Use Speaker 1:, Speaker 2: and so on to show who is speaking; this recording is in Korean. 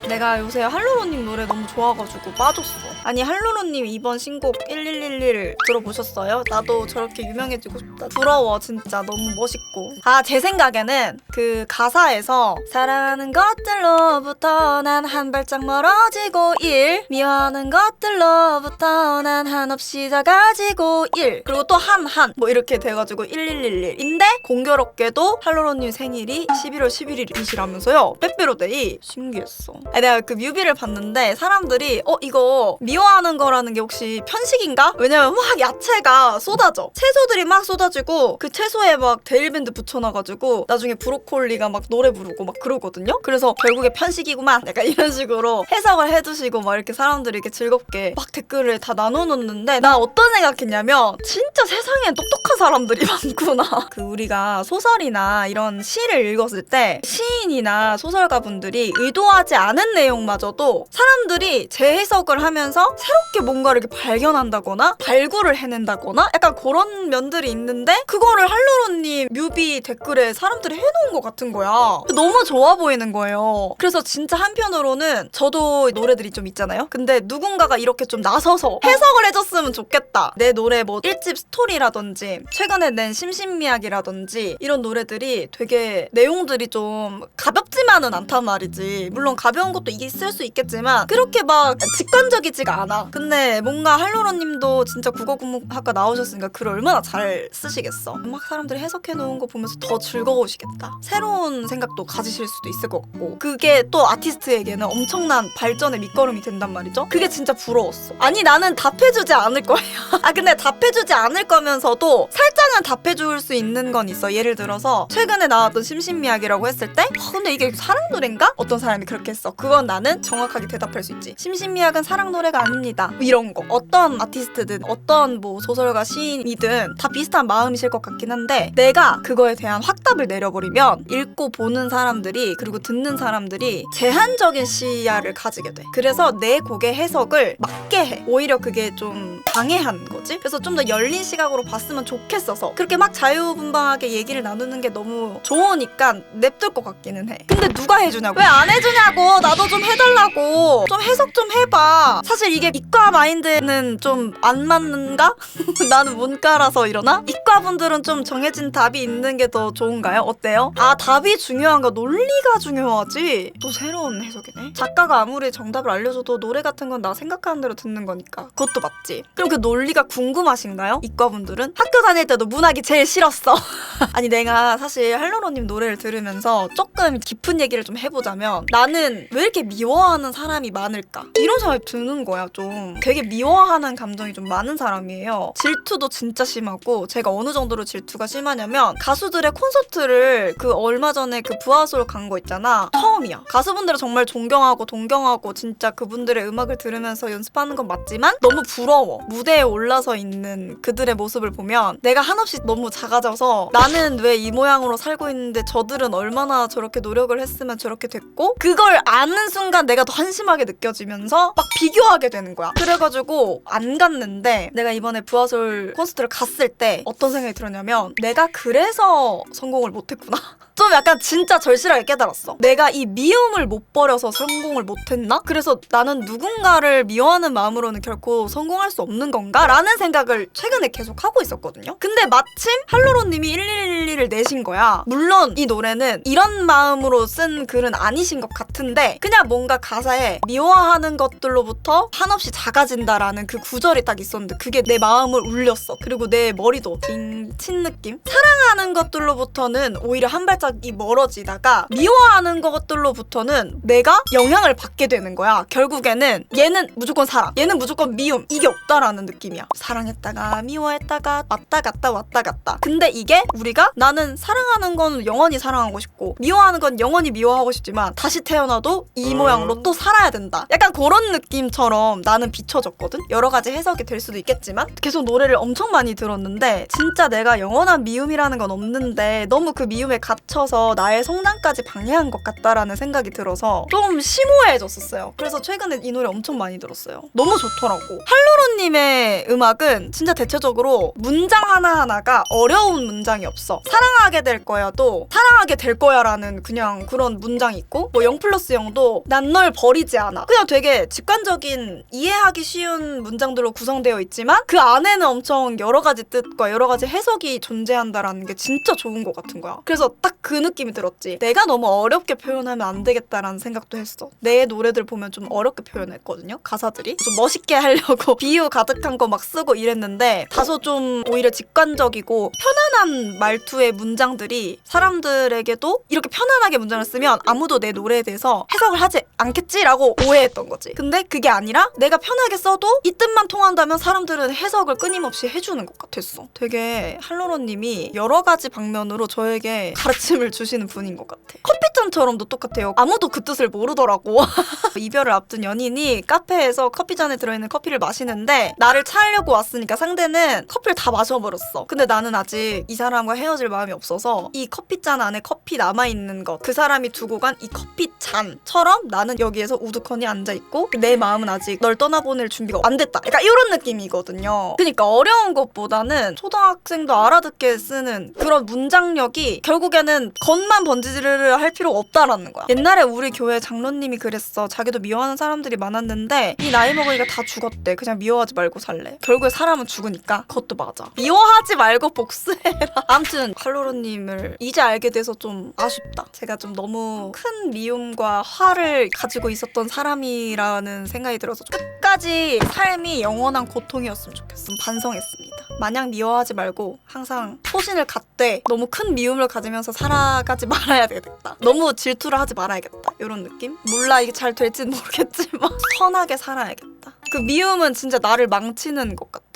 Speaker 1: 내가 요새 할로로님 노래 너무 좋아가지고 빠졌어. 아니 할로로님 이번 신곡 1111 들어보셨어요? 나도 저렇게 유명해지고 싶다. 부러워 진짜 너무 멋있고. 아 제 생각에는 그 가사에서 사랑하는 것들로부터 난 한 발짝 멀어지고 1 미워하는 것들로부터 난 한없이 작아지고 1 그리고 또 한 뭐 이렇게 돼가지고 1111인데 공교롭게도 할로로님 생일이 11월 11일이시라면서요. 빼빼로데이. 신기했어. 아니, 내가 그 뮤비를 봤는데 사람들이 이거 미워하는 거라는 게 혹시 편식인가? 왜냐면 막 야채가 쏟아져. 채소들이 막 쏟아지고 그 채소에 막 데일밴드 붙여놔가지고 나중에 브로콜리가 막 노래 부르고 막 그러거든요? 그래서 결국에 편식이구만 약간 이런 식으로 해석을 해두시고 막 이렇게 사람들이 이렇게 즐겁게 막 댓글을 다 나눠놓는데 나 어떤 생각했냐면 진짜 세상엔 똑똑한 사람들이 많구나. 그 우리가 소설이나 이런 시를 읽었을 때 시인이나 소설가분들이 의도하지 않은 내용마저도 사람들이 재해석을 하면서 새롭게 뭔가를 이렇게 발견한다거나 발굴을 해낸다거나 약간 그런 면들이 있는데 그거를 할로로님 뮤비 댓글에 사람들이 해놓은 것 같은 거야. 너무 좋아 보이는 거예요. 그래서 진짜 한편으로는 저도 노래들이 좀 있잖아요. 근데 누군가가 이렇게 좀 나서서 해석을 해줬으면 좋겠다. 내 노래 뭐 1집 스토리라든지 최근에 낸 심신미약이라든지 이런 노래들이 되게 내용들이 좀 가볍지만은 않단 말이지. 물론 가벼운 것도 있을 수 있겠지만 그렇게 막 직관적이지가 않아. 근데 뭔가 할로로님도 진짜 국어국문학과 나오셨으니까 글을 얼마나 잘 쓰시겠어. 막 사람들이 해석해놓은 거 보면서 더 즐거우시겠다. 새로운 생각도 가지실 수도 있을 것 같고 그게 또 아티스트에게는 엄청난 발전의 밑거름이 된단 말이죠. 그게 진짜 부러웠어. 아니 나는 답해주지 않을 거예요. 아 근데 답해주지 않을 거면서도 살짝은 답해줄 수 있는 건 있어. 예를 들어서 최근에 나왔던 심신미약이라고 했을 때 근데 이게 사랑 노래인가? 어떤 사람이 그렇게 했어. 그건 나는 정확하게 대답할 수 있지. 심신미약은 사랑 노래가 아닙니다. 뭐 이런 거. 어떤 아티스트든 어떤 뭐 소설가 시인이든 다 비슷한 마음이실 것 같긴 한데 내가 그거에 대한 확답을 내려버리면 읽고 보는 사람들이 그리고 듣는 사람들이 제한적인 시야를 가지게 돼. 그래서 내 곡의 해석을 맞게 해. 오히려 그게 좀 방해한 거지. 그래서 좀 더 열린 시각으로 봤으면 좋겠어서 그렇게 막 자유분방하게 얘기를 나누는 게 너무 좋으니까 냅둘 것 같기는 해. 근데 누가 해주냐고. 왜 안 해주냐고. 나도 좀 해달라고. 좀 해석 좀 해봐. 사실 이게 이과 마인드는 좀 안 맞는가? 나는 문과라서 이러나? 이과 분들은 좀 정해진 답이 있는 게 더 좋은가요? 어때요? 아 답이 중요한가? 논리가 중요하지? 또 새로운 해석이네. 작가가 아무리 정답을 알려줘도 노래 같은 건 나 생각하는 대로 듣는 거니까 그것도 맞지. 그럼 그 논리가 궁금하신가요? 이과 분들은? 학교 다닐 때도 문학이 제일 싫었어. 아니 내가 사실 할로로님 노래를 들으면서 조금 깊은 얘기를 좀 해보자면 나는 왜 이렇게 미워하는 사람이 많을까? 이런 생각이 드는 거야. 좀 되게 미워하는 감정이 좀 많은 사람이에요. 질투도 진짜 심하고 제가 어느 정도로 질투가 심하냐면 가수들의 콘서트를 그 얼마 전에 그 부하솔 간 거 있잖아. 처음이야. 가수분들을 정말 존경하고 동경하고 진짜 그분들의 음악을 들으면서 연습하는 건 맞지만 너무 부러워. 무대에 올라서 있는 그들의 모습을 보면 내가 한없이 너무 작아져서 나는 왜 이 모양으로 살고 있는데 저들은 얼마나 저렇게 노력을 했으면 저렇게 됐고 그걸 아는 순간 내가 더 한심하게 느껴지면서 막 비교하게 되는 거야. 그래가지고 안 갔는데 내가 이번에 부하솔 콘서트를 갔을 때 어떤 생각이 들었냐면 내가 그래서 성공을 못했구나. 좀 약간 진짜 절실하게 깨달았어. 내가 이 미움을 못 버려서 성공을 못했나? 그래서 나는 누군가를 미워하는 마음으로는 결코 성공할 수 없는 건가? 라는 생각을 최근에 계속 하고 있었거든요. 근데 마침 할로로님이 1111을 내신 거야. 물론 이 노래는 이런 마음으로 쓴 글은 아니신 것 같은데 그냥 뭔가 가사에 미워하는 것들로부터 한없이 작아진다라는 그 구절이 딱 있었는데 그게 내 마음을 울렸어. 그리고 내 머리도 딩 친 느낌? 사랑하는 것들로부터는 오히려 한 발짝이 멀어지다가 미워하는 것들로부터는 내가 영향을 받게 되는 거야. 결국에는 얘는 무조건 사랑, 얘는 무조건 미움, 이게 없다라는 느낌이야. 사랑했다가 미워했다가 왔다 갔다 왔다 갔다. 근데 이게 우리가 나는 사랑하는 건 영원히 사랑하고 싶고 미워하는 건 영원히 미워하고 싶지만 다시 태어나도 이 모양으로 또 살아야 된다. 약간 그런 느낌처럼 나는 비춰졌거든? 여러 가지 해석이 될 수도 있겠지만 계속 노래를 엄청 많이 들었는데 진짜 내가 영원한 미움이라는 건 없는데 너무 그 미움에 갇혀서 나의 성장까지 방해한 것 같다라는 생각이 들어서 좀 심오해졌었어요. 그래서 최근에 이 노래 엄청 많이 들었어요. 너무 좋더라고. 할로로님의 음악은 진짜 대체적으로 문장 하나하나가 어려운 문장이 없어. 사랑하게 될 거야도 사랑하게 될 거야라는 그냥 그런 문장이 있고 뭐 0+0도 해도 난 널 버리지 않아. 그냥 되게 직관적인 이해하기 쉬운 문장들로 구성되어 있지만 그 안에는 엄청 여러 가지 뜻과 여러 가지 해석이 존재한다라는 게 진짜 좋은 것 같은 거야. 그래서 딱 그 느낌이 들었지. 내가 너무 어렵게 표현하면 안 되겠다라는 생각도 했어. 내 노래들 보면 좀 어렵게 표현했거든요. 가사들이. 좀 멋있게 하려고 비유 가득한 거 막 쓰고 이랬는데 다소 좀 오히려 직관적이고 편안한 말투의 문장들이 사람들에게도 이렇게 편안하게 문장을 쓰면 아무도 내 노래에 대해서 해석을 하지 않겠지라고 오해했던 거지. 근데 그게 아니라 내가 편하게 써도 이 뜻만 통한다면 사람들은 해석을 끊임없이 해주는 것 같았어. 되게 할로로님이 여러 가지 방면으로 저에게 가르침을 주시는 분인 것 같아. 커피잔처럼도 똑같아요. 아무도 그 뜻을 모르더라고. 이별을 앞둔 연인이 카페에서 커피잔에 들어있는 커피를 마시는데 나를 차려고 왔으니까 상대는 커피를 다 마셔버렸어. 근데 나는 아직 이 사람과 헤어질 마음이 없어서 이 커피잔 안에 커피 남아있는 것, 그 사람이 두고 간 이 커피잔처럼 나는 여기에서 우두커니 앉아있고 내 마음은 아직 널 떠나보낼 준비가 안 됐다. 약간 이런 느낌이거든요. 그러니까 어려운 것보다는 초등학생도 알아듣게 쓰는 그런 문장력이 결국에는 겉만 번지르르 할 필요가 없다라는 거야. 옛날에 우리 교회 장로님이 그랬어. 자기도 미워하는 사람들이 많았는데 이 나이 먹으니까 다 죽었대. 그냥 미워하지 말고 살래. 결국에 사람은 죽으니까 그것도 맞아. 미워하지 말고 복수해라. 아무튼 할로로님을 이제 알게 돼서 좀 아쉽다. 제가 좀 너무 큰 미움과 화를 가지고 있었던 사람이라는 생각이 들어서 끝까지 삶이 영원한 고통이었으면 좋겠어. 좀 반성했습니다. 마냥 미워하지 말고 항상 소신을 갖되 너무 큰 미움을 가지면서 살아가지 말아야 되겠다. 너무 질투를 하지 말아야겠다. 이런 느낌? 몰라 이게 잘 될지는 모르겠지만 선하게 살아야겠다. 그 미움은 진짜 나를 망치는 것 같아.